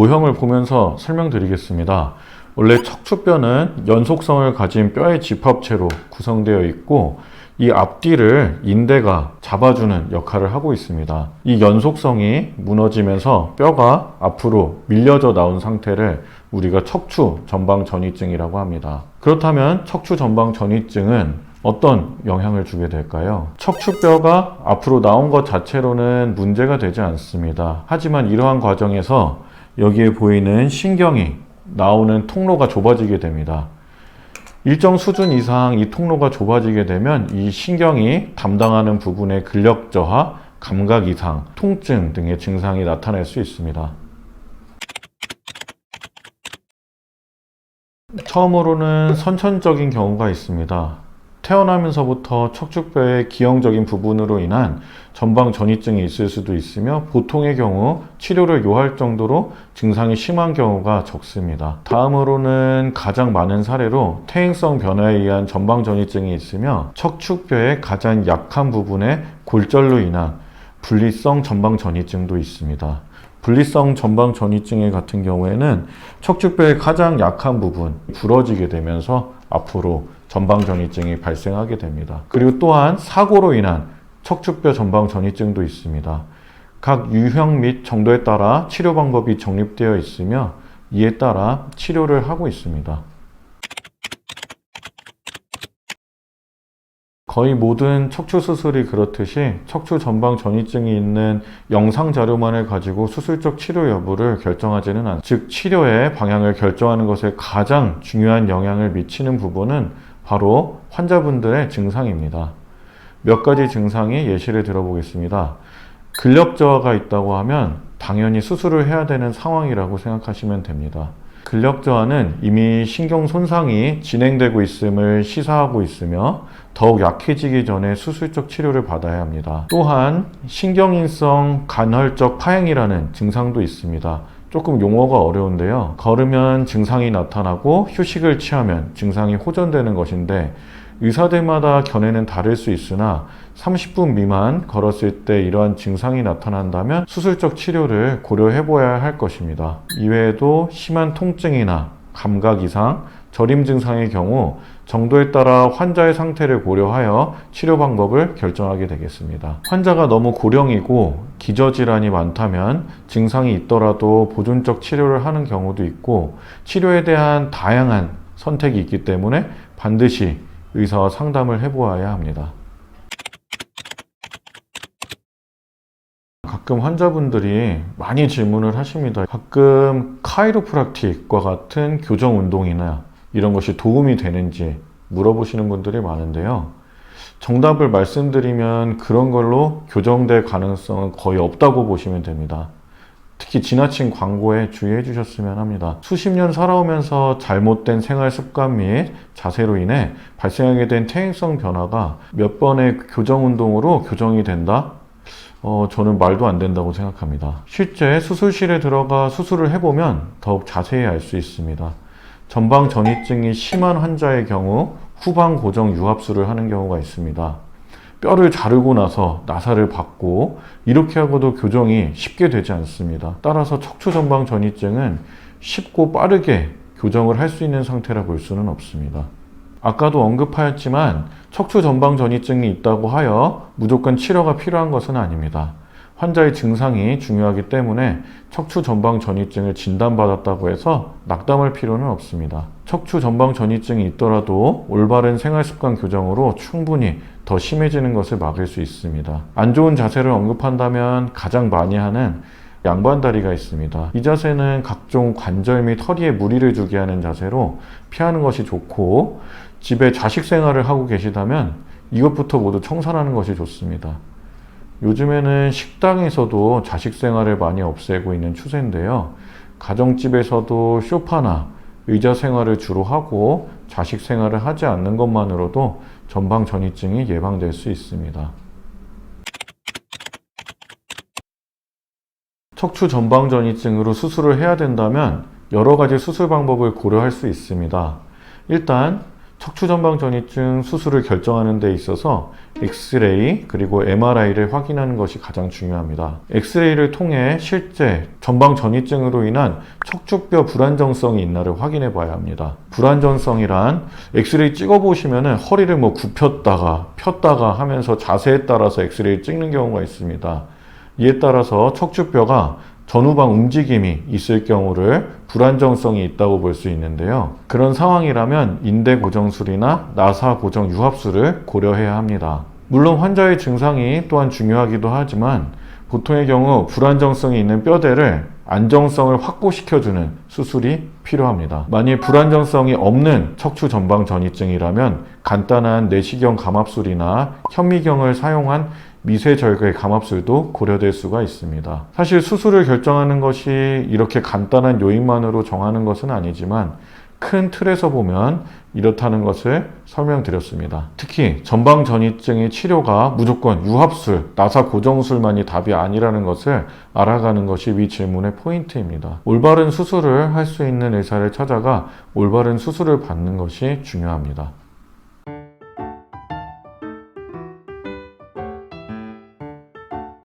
모형을 보면서 설명드리겠습니다. 원래 척추뼈는 연속성을 가진 뼈의 집합체로 구성되어 있고 이 앞뒤를 인대가 잡아주는 역할을 하고 있습니다. 이 연속성이 무너지면서 뼈가 앞으로 밀려져 나온 상태를 우리가 척추 전방 전이증이라고 합니다. 그렇다면 척추 전방 전이증은 어떤 영향을 주게 될까요? 척추뼈가 앞으로 나온 것 자체로는 문제가 되지 않습니다. 하지만 이러한 과정에서 여기에 보이는 신경이 나오는 통로가 좁아지게 됩니다. 일정 수준 이상 이 통로가 좁아지게 되면 이 신경이 담당하는 부분의 근력 저하, 감각 이상, 통증 등의 증상이 나타날 수 있습니다. 처음으로는 선천적인 경우가 있습니다. 태어나면서부터 척추뼈의 기형적인 부분으로 인한 전방 전이증이 있을 수도 있으며 보통의 경우 치료를 요할 정도로 증상이 심한 경우가 적습니다. 다음으로는 가장 많은 사례로 퇴행성 변화에 의한 전방 전이증이 있으며 척추뼈의 가장 약한 부분의 골절로 인한 분리성 전방 전이증도 있습니다. 분리성 전방 전이증 같은 경우에는 척추뼈의 가장 약한 부분 부러지게 되면서 앞으로 전방 전이증이 발생하게 됩니다. 그리고 또한 사고로 인한 척추뼈 전방 전이증도 있습니다. 각 유형 및 정도에 따라 치료 방법이 정립되어 있으며 이에 따라 치료를 하고 있습니다. 거의 모든 척추 수술이 그렇듯이 척추 전방 전이증이 있는 영상 자료만을 가지고 수술적 치료 여부를 결정하지는 않습니다. 즉 치료의 방향을 결정하는 것에 가장 중요한 영향을 미치는 부분은 바로 환자분들의 증상입니다. 몇 가지 증상의 예시를 들어보겠습니다. 근력 저하가 있다고 하면 당연히 수술을 해야 되는 상황이라고 생각하시면 됩니다. 근력 저하는 이미 신경 손상이 진행되고 있음을 시사하고 있으며 더욱 약해지기 전에 수술적 치료를 받아야 합니다. 또한 신경인성 간헐적 파행이라는 증상도 있습니다. 조금 용어가 어려운데요. 걸으면 증상이 나타나고 휴식을 취하면 증상이 호전되는 것인데 의사들마다 견해는 다를 수 있으나 30분 미만 걸었을 때 이러한 증상이 나타난다면 수술적 치료를 고려해 보아야 할 것입니다. 이외에도 심한 통증이나 감각 이상, 저림 증상의 경우 정도에 따라 환자의 상태를 고려하여 치료 방법을 결정하게 되겠습니다. 환자가 너무 고령이고 기저질환이 많다면 증상이 있더라도 보존적 치료를 하는 경우도 있고 치료에 대한 다양한 선택이 있기 때문에 반드시 의사와 상담을 해보아야 합니다. 가끔 환자분들이 많이 질문을 하십니다. 가끔 카이로프락틱과 같은 교정 운동이나 이런 것이 도움이 되는지 물어보시는 분들이 많은데요. 정답을 말씀드리면 그런 걸로 교정될 가능성은 거의 없다고 보시면 됩니다. 특히 지나친 광고에 주의해 주셨으면 합니다. 수십 년 살아오면서 잘못된 생활 습관 및 자세로 인해 발생하게 된 퇴행성 변화가 몇 번의 교정 운동으로 교정이 된다? 저는 말도 안 된다고 생각합니다. 실제 수술실에 들어가 수술을 해보면 더욱 자세히 알 수 있습니다. 전방 전이증이 심한 환자의 경우 후방 고정 유합술을 하는 경우가 있습니다. 뼈를 자르고 나서 나사를 받고 이렇게 하고도 교정이 쉽게 되지 않습니다. 따라서 척추 전방 전이증은 쉽고 빠르게 교정을 할 수 있는 상태라 볼 수는 없습니다. 아까도 언급하였지만 척추 전방 전이증이 있다고 하여 무조건 치료가 필요한 것은 아닙니다. 환자의 증상이 중요하기 때문에 척추 전방 전이증을 진단받았다고 해서 낙담할 필요는 없습니다. 척추 전방 전이증이 있더라도 올바른 생활습관 교정으로 충분히 더 심해지는 것을 막을 수 있습니다. 안 좋은 자세를 언급한다면 가장 많이 하는 양반다리가 있습니다. 이 자세는 각종 관절 및 허리에 무리를 주게 하는 자세로 피하는 것이 좋고 집에 자식 생활을 하고 계시다면 이것부터 모두 청산하는 것이 좋습니다. 요즘에는 식당에서도 자식 생활을 많이 없애고 있는 추세인데요. 가정집에서도 소파나 의자 생활을 주로 하고 자식 생활을 하지 않는 것만으로도 전방 전이증이 예방될 수 있습니다. 척추 전방 전이증으로 수술을 해야 된다면 여러 가지 수술 방법을 고려할 수 있습니다. 일단 척추전방전이증 수술을 결정하는 데 있어서 엑스레이 그리고 MRI를 확인하는 것이 가장 중요합니다. 엑스레이를 통해 실제 전방전이증으로 인한 척추뼈 불안정성이 있나를 확인해 봐야 합니다. 불안정성이란 엑스레이 찍어보시면 허리를 뭐 굽혔다가 폈다가 하면서 자세에 따라서 엑스레이를 찍는 경우가 있습니다. 이에 따라서 척추뼈가 전후방 움직임이 있을 경우를 불안정성이 있다고 볼 수 있는데요. 그런 상황이라면 인대 고정술이나 나사 고정 유합술을 고려해야 합니다. 물론 환자의 증상이 또한 중요하기도 하지만 보통의 경우 불안정성이 있는 뼈대를 안정성을 확보시켜주는 수술이 필요합니다. 만일 불안정성이 없는 척추 전방 전이증이라면 간단한 내시경 감압술이나 현미경을 사용한 미세절개 감압술도 고려될 수가 있습니다. 사실 수술을 결정하는 것이 이렇게 간단한 요인만으로 정하는 것은 아니지만 큰 틀에서 보면 이렇다는 것을 설명드렸습니다. 특히 전방전이증의 치료가 무조건 유합술, 나사 고정술만이 답이 아니라는 것을 알아가는 것이 위 질문의 포인트입니다. 올바른 수술을 할 수 있는 의사를 찾아가 올바른 수술을 받는 것이 중요합니다.